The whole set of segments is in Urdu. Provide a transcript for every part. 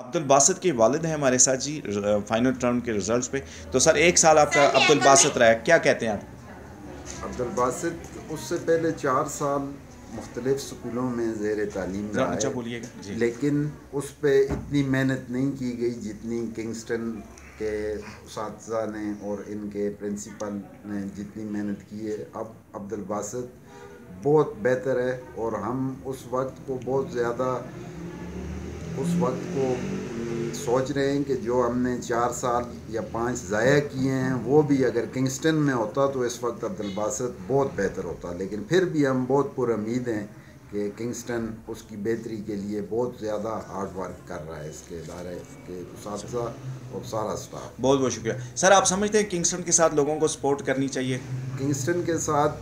عبد الباسط کے والد ہیں ہمارے ساتھ جی فائنل ٹرم کے ریزلٹس پہ. تو سر ایک سال آپ کا عبد الباسط رہا ہے، کیا کہتے ہیں آپ؟ عبد الباسط اس سے پہلے 4 سال مختلف سکولوں میں زیر تعلیم ذرا رہا اونچا ہے، بولیے گا جی. لیکن اس پہ اتنی محنت نہیں کی گئی جتنی کنگسٹن کے اساتذہ نے اور ان کے پرنسپل نے جتنی محنت کی ہے. اب عبد الباسط بہت بہتر ہے اور ہم اس وقت کو سوچ رہے ہیں کہ جو ہم نے 4 سال یا 5 ضائع کیے ہیں وہ بھی اگر کنگسٹن میں ہوتا تو اس وقت عبد الباسط بہت بہتر ہوتا. لیکن پھر بھی ہم بہت پر امید ہیں کہ کنگسٹن اس کی بہتری کے لیے بہت زیادہ ہارڈ ورک کر رہا ہے، اس کے ادارے کے اساتذہ اور سارا اسٹاف. بہت بہت شکریہ سر. آپ سمجھتے ہیں کنگسٹن کے ساتھ لوگوں کو سپورٹ کرنی چاہیے؟ کنگسٹن کے ساتھ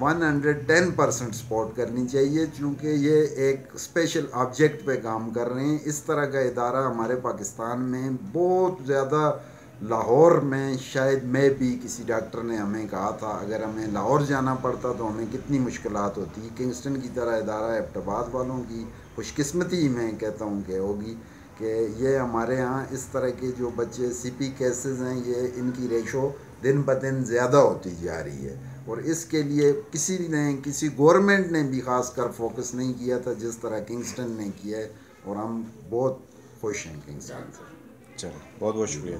110% سپورٹ کرنی چاہیے، چونکہ یہ ایک اسپیشل آبجیکٹ پہ کام کر رہے ہیں. اس طرح کا ادارہ ہمارے پاکستان میں بہت زیادہ، لاہور میں شاید میں بھی کسی ڈاکٹر نے ہمیں کہا تھا اگر ہمیں لاہور جانا پڑتا تو ہمیں کتنی مشکلات ہوتی. کنگسٹن کی طرح ادارہ ایبٹ آباد والوں کی خوش قسمتی میں کہتا ہوں کہ ہوگی کہ یہ ہمارے ہاں اس طرح کے جو بچے سی پی کیسز ہیں یہ ان کی ریشو دن بدن زیادہ ہوتی جا رہی ہے، اور اس کے لیے کسی گورنمنٹ نے بھی خاص کر فوکس نہیں کیا تھا جس طرح کنگسٹن نے کیا ہے، اور ہم بہت خوش ہیں کنگسٹن سے. چلو بہت بہت شکریہ.